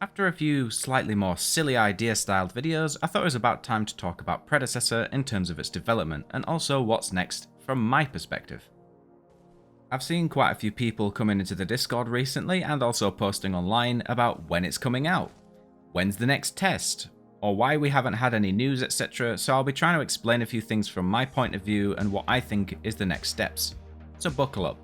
After a few slightly more silly idea styled videos, I thought it was about time to talk about Predecessor in terms of its development and also what's next from my perspective. I've seen quite a few people coming into the Discord recently and also posting online about when it's coming out, when's the next test, or why we haven't had any news, etc. So I'll be trying to explain a few things from my point of view and what I think is the next steps. So buckle up.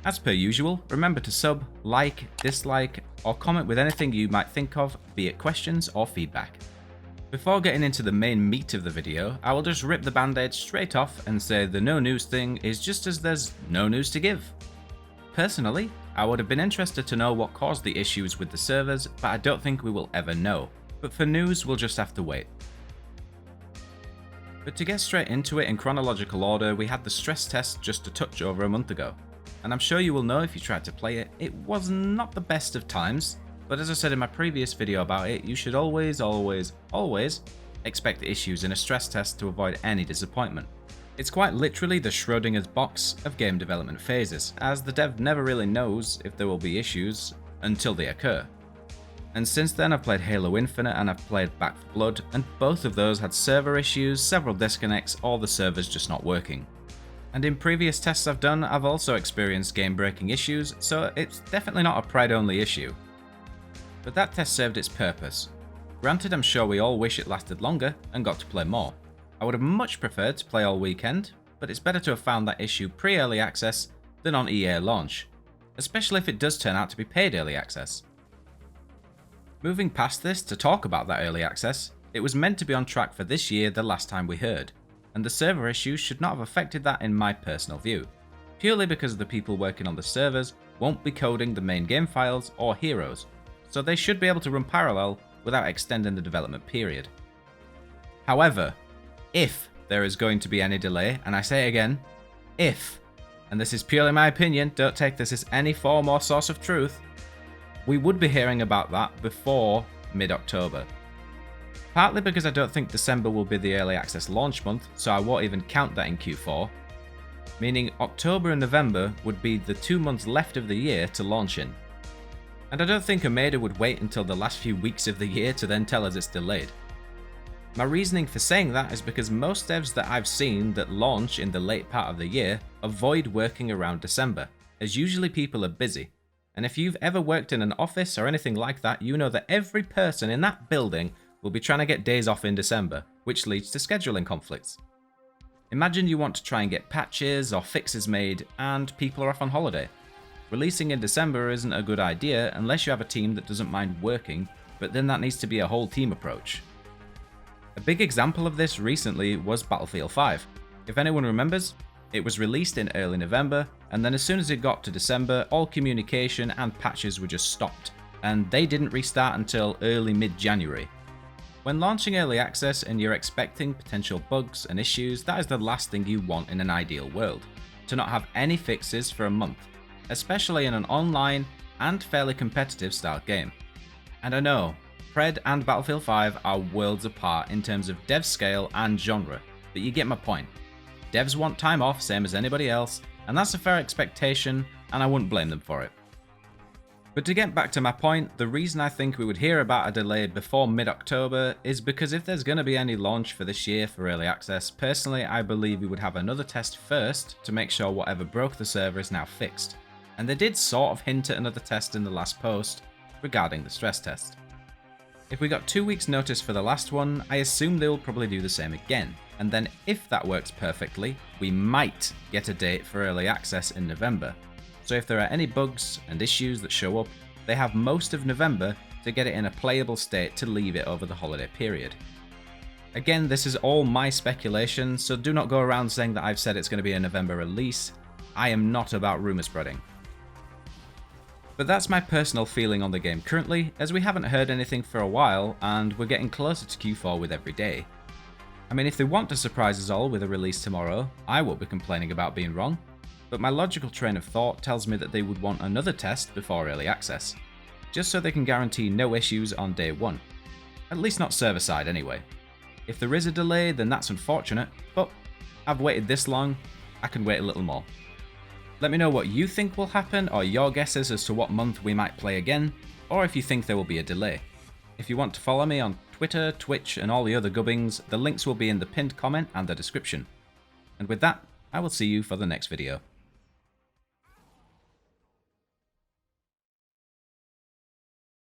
As per usual, remember to sub, like, dislike, or comment with anything you might think of, be it questions or feedback. Before getting into the main meat of the video, I will just rip the band-aid straight off and say the no news thing is just as there's no news to give. Personally, I would have been interested to know what caused the issues with the servers, but I don't think we will ever know. But for news, we'll just have to wait. But to get straight into it in chronological order, we had the stress test just a touch over a month ago. And I'm sure you will know if you tried to play it, it was not the best of times, but as I said in my previous video about it, you should always expect issues in a stress test to avoid any disappointment. It's quite literally the Schrodinger's box of game development phases, as the dev never really knows if there will be issues until they occur. And since then I've played Halo Infinite and I've played Back 4 Blood, and both of those had server issues, several disconnects, or the servers just not working. And in previous tests I've done, I've also experienced game-breaking issues, so it's definitely not a pride-only issue. But that test served its purpose. Granted, I'm sure we all wish it lasted longer and got to play more. I would have much preferred to play all weekend, but it's better to have found that issue pre-early access than on EA launch, especially if it does turn out to be paid early access. Moving past this to talk about that early access, it was meant to be on track for this year the last time we heard, and the server issues should not have affected that in my personal view, purely because the people working on the servers won't be coding the main game files or heroes, so they should be able to run parallel without extending the development period. However, if there is going to be any delay, and I say again, if, and this is purely my opinion, don't take this as any form or source of truth, we would be hearing about that before mid-October. Partly because I don't think December will be the early access launch month, so I won't even count that in Q4, meaning October and November would be the 2 months left of the year to launch in. And I don't think Omega would wait until the last few weeks of the year to then tell us it's delayed. My reasoning for saying that is because most devs that I've seen that launch in the late part of the year avoid working around December, as usually people are busy. And if you've ever worked in an office or anything like that, you know that every person in that building will be trying to get days off in December, which leads to scheduling conflicts. Imagine you want to try and get patches or fixes made and people are off on holiday. Releasing in December isn't a good idea unless you have a team that doesn't mind working, but then that needs to be a whole team approach. A big example of this recently was Battlefield 5. If anyone remembers, it was released in early November, and then as soon as it got to December, all communication and patches were just stopped, and they didn't restart until early mid-January. When launching early access and you're expecting potential bugs and issues, that is the last thing you want in an ideal world, to not have any fixes for a month, especially in an online and fairly competitive style game. And I know, Pred and Battlefield 5 are worlds apart in terms of dev scale and genre, but you get my point. Devs want time off, same as anybody else, and that's a fair expectation, and I wouldn't blame them for it. But to get back to my point, the reason I think we would hear about a delay before mid-October is because if there's going to be any launch for this year for early access, personally I believe we would have another test first to make sure whatever broke the server is now fixed. And they did sort of hint at another test in the last post regarding the stress test. If we got 2 weeks notice for the last one, I assume they will probably do the same again. And then if that works perfectly, we might get a date for early access in November. So if there are any bugs and issues that show up, they have most of November to get it in a playable state to leave it over the holiday period. Again, this is all my speculation, so do not go around saying that I've said it's going to be a November release. I am not about rumour spreading. But that's my personal feeling on the game currently, as we haven't heard anything for a while and we're getting closer to Q4 with every day. I mean, if they want to surprise us all with a release tomorrow, I won't be complaining about being wrong. But my logical train of thought tells me that they would want another test before early access, just so they can guarantee no issues on day one. At least not server side anyway. If there is a delay, then that's unfortunate, but I've waited this long, I can wait a little more. Let me know what you think will happen, or your guesses as to what month we might play again, or if you think there will be a delay. If you want to follow me on Twitter, Twitch, and all the other gubbings, the links will be in the pinned comment and the description. And with that, I will see you for the next video.